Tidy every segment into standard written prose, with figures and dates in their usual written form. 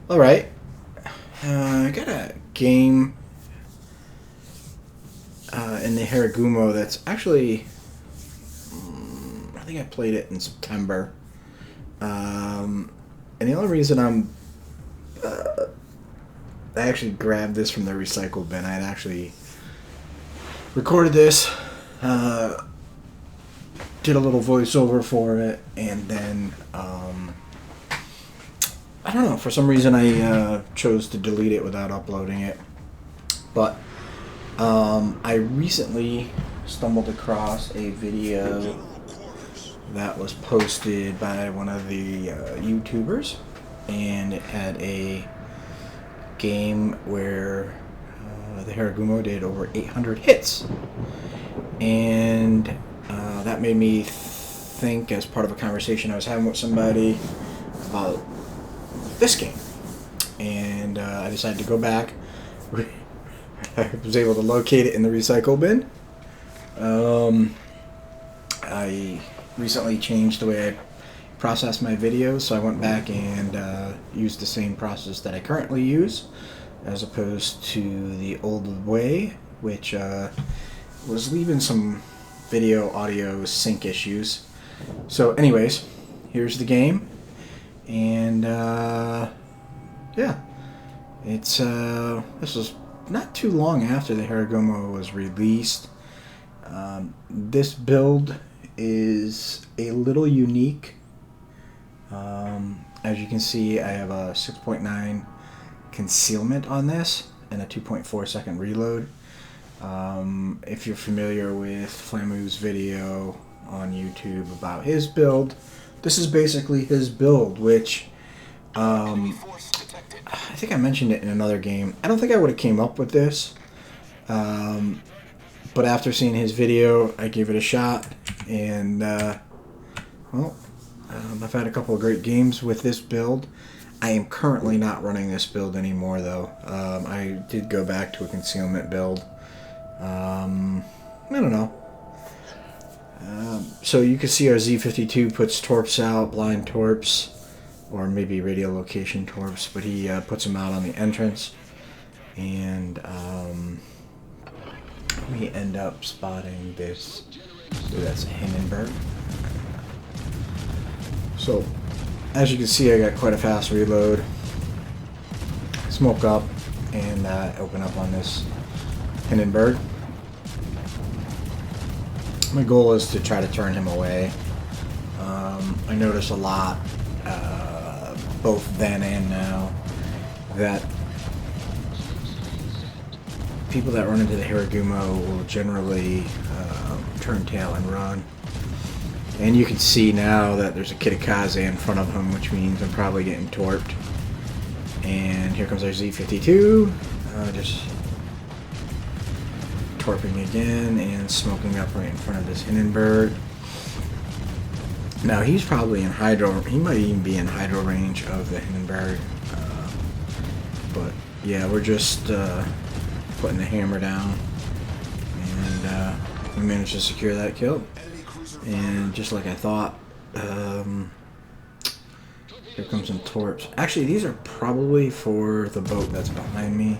Alright. I got a game in the Harugumo that's actually. I think I played it in September. And the only reason I actually grabbed this from the recycle bin. I had actually recorded this, uh, did a little voiceover for it, and then I don't know. For some reason, I chose to delete it without uploading it. But I recently stumbled across a video that was posted by one of the YouTubers, and it had a game where the Harugumo did over 800 hits, and that made me think, as part of a conversation I was having with somebody, about this game, and I decided to go back. I was able to locate it in the recycle bin. I recently changed the way I process my videos, so I went back and used the same process that I currently use, as opposed to the old way, which was leaving some video audio sync issues. So anyways, here's the game, and yeah, it's this was not too long after the Harugumo was released. This build is a little unique. As you can see, I have a 6.9 concealment on this and a 2.4 second reload. If you're familiar with Flamu's video on YouTube about his build, this is basically his build, which I think I mentioned it in another game. I don't think I would have came up with this, but after seeing his video, I gave it a shot, and well, I've had a couple of great games with this build. I am currently not running this build anymore, though. I did go back to a concealment build. I don't know. So you can see our Z52 puts torps out, blind torps, or maybe radiolocation torps, but he puts them out on the entrance, and we end up spotting this. So that's a Hindenburg. So, as you can see, I got quite a fast reload. Smoke up and open up on this Hindenburg. My goal is to try to turn him away. I notice a lot, both then and now, that people that run into the Harugumo will generally turn tail and run. And you can see now that there's a Kitakaze in front of him, which means I'm probably getting torped. And here comes our Z52, just torping again and smoking up right in front of this Hindenburg. Now he's probably in hydro, he might even be in hydro range of the Hindenburg. But yeah, we're just putting the hammer down, and we managed to secure that kill. And just like I thought, here comes some torps. Actually, these are probably for the boat that's behind me.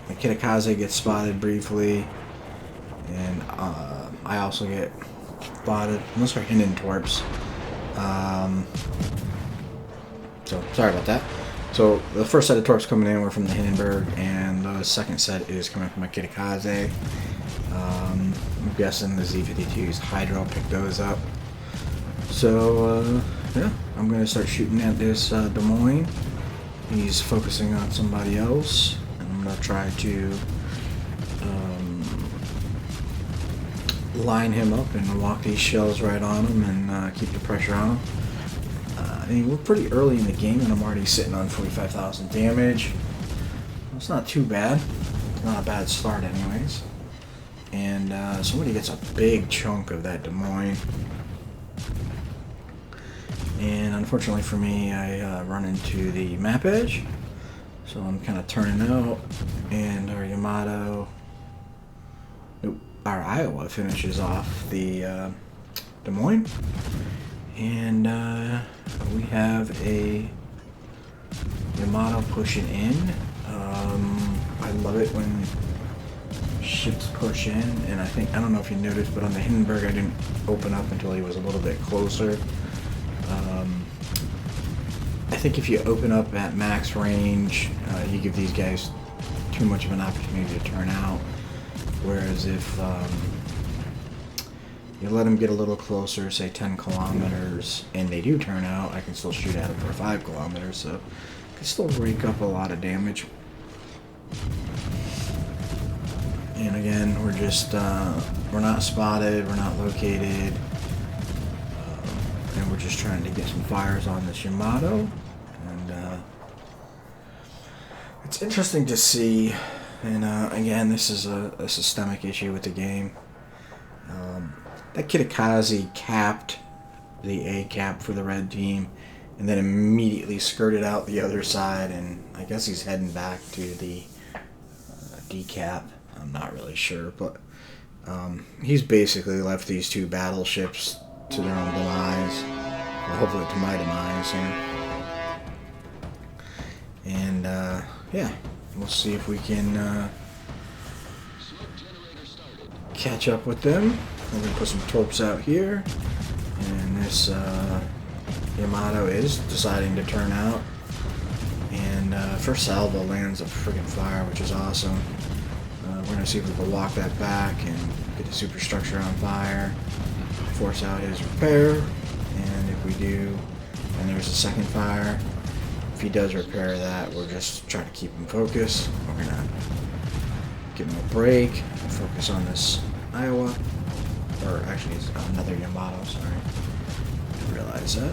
The Kitakaze gets spotted briefly, and I also get spotted. Those are Hinden torps. So sorry about that. So the first set of torps coming in were from the Hindenburg, and the second set is coming from my Kitakaze. I'm guessing the Z52's Hydro picked those up. So, yeah, I'm going to start shooting at this Des Moines. He's focusing on somebody else, and I'm going to try to line him up and walk these shells right on him and keep the pressure on him. I mean, we're pretty early in the game, and I'm already sitting on 45,000 damage. It's not too bad. It's not a bad start anyways. And somebody gets a big chunk of that Des Moines. And unfortunately for me, I run into the map edge. So I'm kind of turning out. And our Yamato, nope, our Iowa finishes off the Des Moines. And we have a Yamato pushing in. I love it when ships push in, and I don't know if you noticed, but on the Hindenburg I didn't open up until he was a little bit closer. I think if you open up at max range, you give these guys too much of an opportunity to turn out, whereas if you let them get a little closer, say 10 kilometers, and they do turn out, I can still shoot at them for 5 kilometers, so I can still rake up a lot of damage. And again, we're just, we're not spotted, we're not located, and we're just trying to get some fires on this Yamato. And it's interesting to see, and again, this is a systemic issue with the game. That Kitakaze capped the A cap for the red team, and then immediately skirted out the other side, and I guess he's heading back to the D cap. I'm not really sure, but he's basically left these two battleships to their own demise, or hopefully to my demise here. And yeah, we'll see if we can catch up with them. We're going to put some torps out here, and this Yamato is deciding to turn out, and first salvo lands a friggin' fire, which is awesome. We're going to see if we can walk that back and get the superstructure on fire, force out his repair, and if we do, and there's a second fire, if he does repair that, we're just trying to keep him focused. We're going to give him a break, focus on this Iowa. Or actually, it's another Yamato, sorry. I realize that.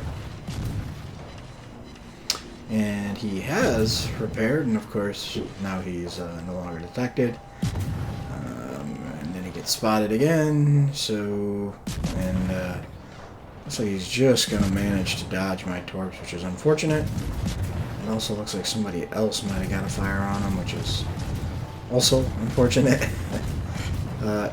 And he has repaired, and of course, now he's no longer detected. And then he gets spotted again, so... And looks like he's just going to manage to dodge my torps, which is unfortunate. It also looks like somebody else might have got a fire on him, which is also unfortunate.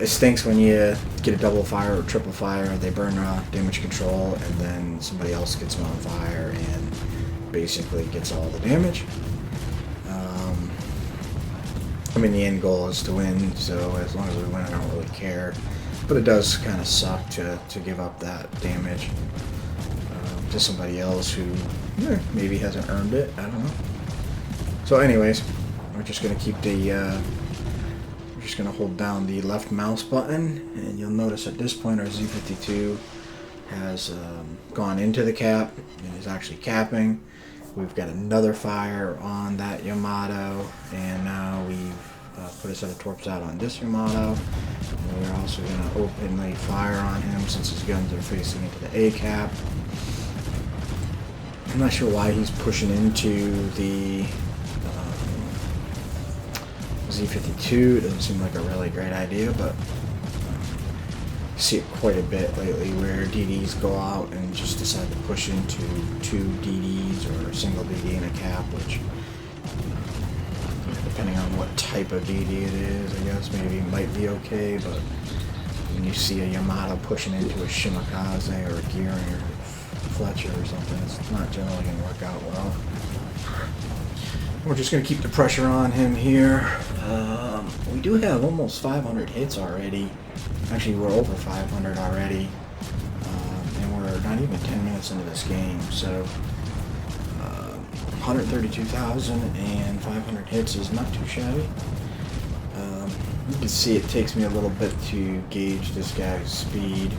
It stinks when you get a double fire or triple fire, they burn damage control, and then somebody else gets them on fire and basically gets all the damage. I mean, the end goal is to win, so as long as we win, I don't really care. But it does kind of suck to give up that damage to somebody else who maybe hasn't earned it, I don't know. So anyways, we're just going to keep the... just going to hold down the left mouse button, and you'll notice at this point our Z52 has gone into the cap and is actually capping. We've got another fire on that Yamato, and now we've put a set of torps out on this Yamato. And we're also going to openly fire on him since his guns are facing into the A cap. I'm not sure why he's pushing into the Z52. It doesn't seem like a really great idea, but I see it quite a bit lately where DDs go out and just decide to push into two DDs or a single DD and a cap, which, depending on what type of DD it is, I guess maybe might be okay, but when you see a Yamato pushing into a Shimakaze or a Gearing or Fletcher or something, it's not generally going to work out well. We're just going to keep the pressure on him here. We do have almost 500 hits already. Actually, we're over 500 already. And we're not even 10 minutes into this game. So, 132,000 and 500 hits is not too shabby. You can see it takes me a little bit to gauge this guy's speed.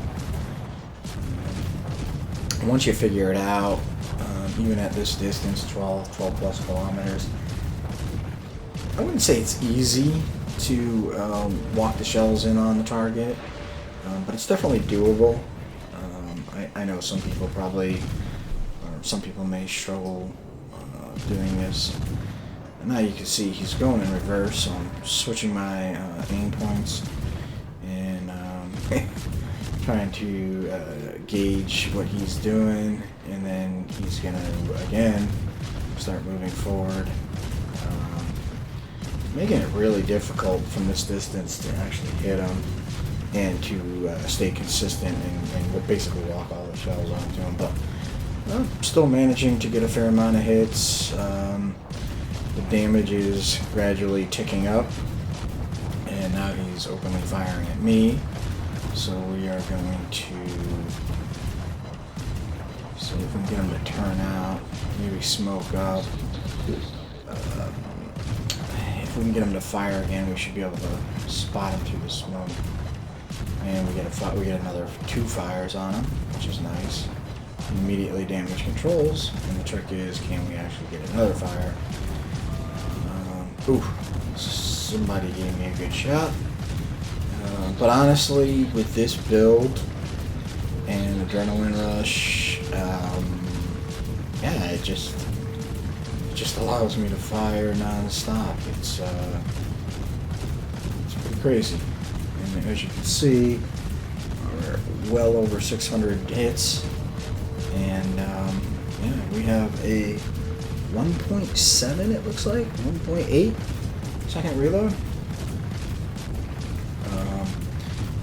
Once you figure it out, even at this distance, 12 plus kilometers, I wouldn't say it's easy to walk the shells in on the target, but it's definitely doable. I know some people probably, or some people may struggle doing this. And now you can see he's going in reverse, so I'm switching my aim points and trying to gauge what he's doing, and then he's going to, again, start moving forward. Making it really difficult from this distance to actually hit him and to stay consistent and basically walk all the shells onto him. But still managing to get a fair amount of hits. The damage is gradually ticking up, and now he's openly firing at me. So we are going to see if we can get him to turn out, maybe smoke up. If we can get him to fire again, we should be able to spot him through the smoke. And we get another 2 fires on him, which is nice. Immediately damage controls, and the trick is, can we actually get another fire? Ooh, somebody gave me a good shot. But honestly, with this build and Adrenaline Rush, yeah, it just allows me to fire non-stop. It's pretty crazy. And as you can see, we're well over 600 hits, and yeah, we have a 1.7, it looks like 1.8 second reload.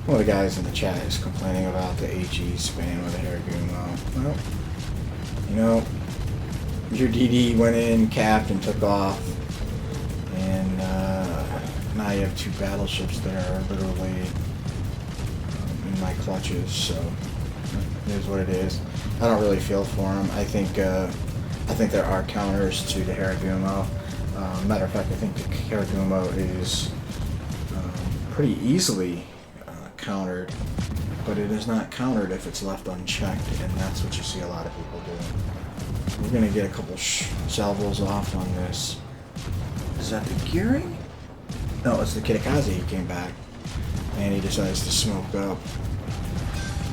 One of the guys in the chat is complaining about the HE spam with the Harugumo. Well, you know, your DD went in, capped, and took off, and now you have 2 battleships that are literally in my clutches, so it is what it is. I don't really feel for him. I think there are counters to the Harugumo. Matter of fact, I think the Harugumo is pretty easily countered, but it is not countered if it's left unchecked, and that's what you see a lot of people doing. We're gonna get a couple salvos off on this. Is that the gearing? No, it's the Kitakaze. He came back, and he decides to smoke up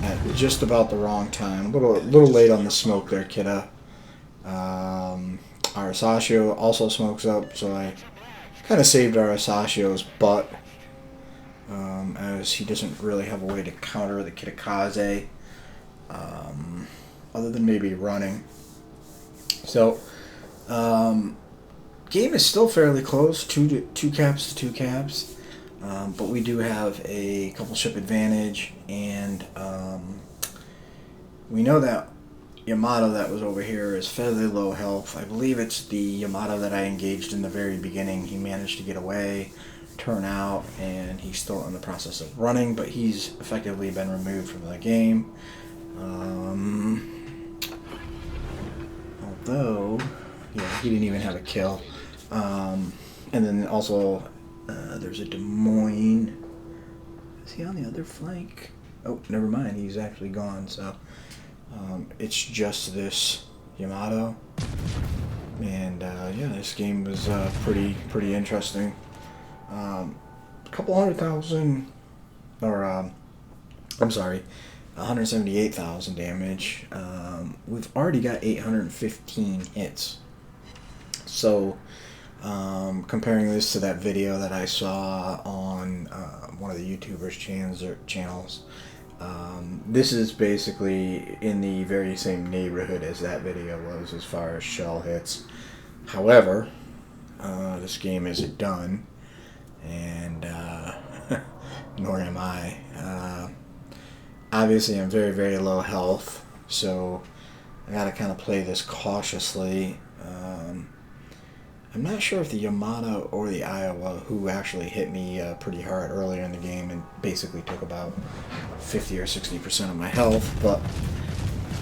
at just about the wrong time. A little late on the smoke there, Kita. Our Asashio also smokes up, so I kind of saved our Asashio's butt, as he doesn't really have a way to counter the Kitakaze, other than maybe running. So, game is still fairly close, 2 caps to 2 caps, but we do have a couple ship advantage, and we know that Yamato that was over here is fairly low health. I believe it's the Yamato that I engaged in the very beginning. He managed to get away, turn out, and he's still in the process of running, but he's effectively been removed from the game. Although, yeah, he didn't even have a kill. And then also, there's a Des Moines. Is he on the other flank? Oh, never mind. He's actually gone, so it's just this Yamato. And, yeah, this game was pretty interesting. A couple 100,000, or, I'm sorry, 178,000 damage. We've already got 815 hits. So, comparing this to that video that I saw on one of the YouTubers' channels, this is basically in the very same neighborhood as that video was as far as shell hits. However, this game isn't done, and nor am I. Obviously, I'm very low health, so I gotta kind of play this cautiously. I'm not sure if the Yamato or the Iowa, who actually hit me pretty hard earlier in the game and basically took about 50 or 60% of my health, but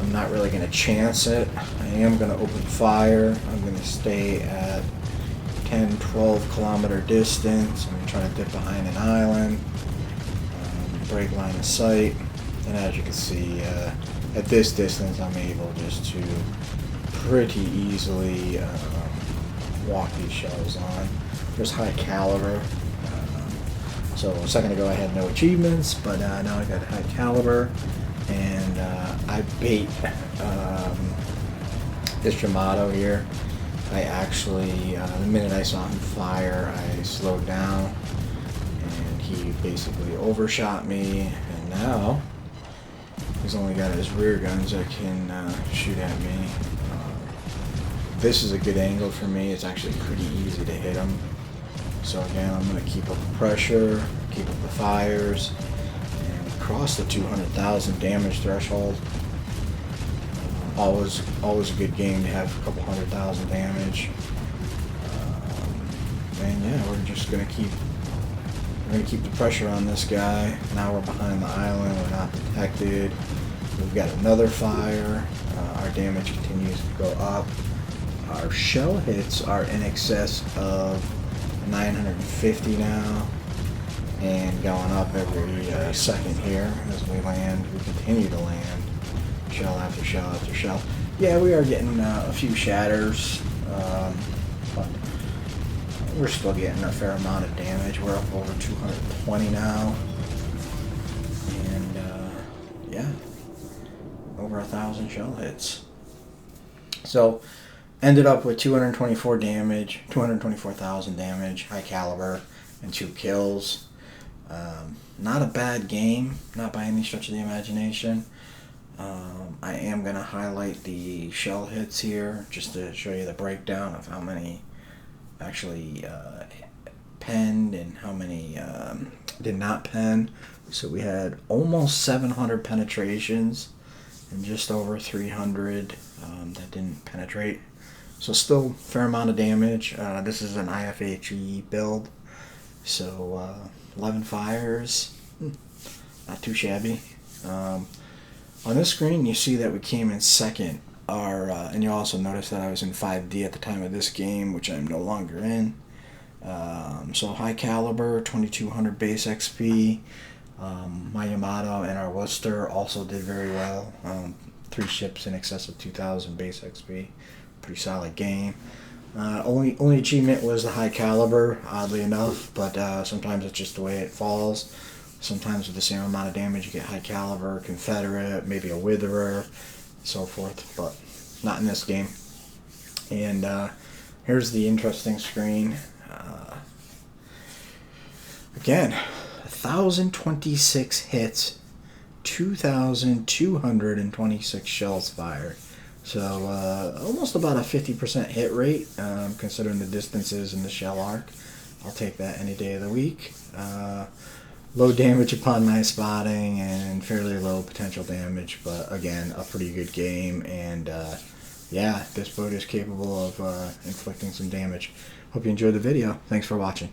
I'm not really going to chance it. I am going to open fire. I'm going to stay at 10-12 kilometer distance. I'm going to try to dip behind an island, break line of sight, and as you can see, at this distance I'm able just to pretty easily walk these shells on. There's high caliber. So a second ago I had no achievements, but now I got high caliber, and I bait this Yamato here. I actually, the minute I saw him fire, I slowed down, and he basically overshot me, and now he's only got his rear guns that can shoot at me. This is a good angle for me. It's actually pretty easy to hit him. So again, I'm going to keep up the pressure, keep up the fires, and cross the 200,000 damage threshold. Always a good game to have a couple 100,000 damage. And yeah, we're gonna keep the pressure on this guy. Now we're behind the island. We're not detected. We've got another fire. Our damage continues to go up. Our shell hits are in excess of 950 now, and going up every second here as we land. We continue to land, shell after shell after shell. Yeah, we are getting a few shatters, but we're still getting a fair amount of damage. We're up over 220 now, and yeah, over 1,000 shell hits. So ended up with 224 damage, 224,000 damage, high caliber, and 2 kills. Not a bad game, not by any stretch of the imagination. I am going to highlight the shell hits here just to show you the breakdown of how many actually penned and how many did not pen. So we had almost 700 penetrations and just over 300 that didn't penetrate. So still a fair amount of damage. This is an IFHE build. So 11 fires, not too shabby. On this screen you see that we came in second. And you'll also notice that I was in 5D at the time of this game, which I'm no longer in. So high caliber, 2200 base XP. My Yamato and our Worcester also did very well. 3 ships in excess of 2000 base XP. Pretty solid game. Only achievement was the high caliber, oddly enough, but sometimes it's just the way it falls. Sometimes with the same amount of damage you get high caliber, Confederate, maybe a Witherer, so forth, but not in this game. And here's the interesting screen. Again, 1,026 hits, 2,226 shells fired. So almost about a 50% hit rate, considering the distances in the shell arc. I'll take that any day of the week. Low damage upon nice spotting and fairly low potential damage, but again, a pretty good game. And yeah, this boat is capable of inflicting some damage. Hope you enjoyed the video. Thanks for watching.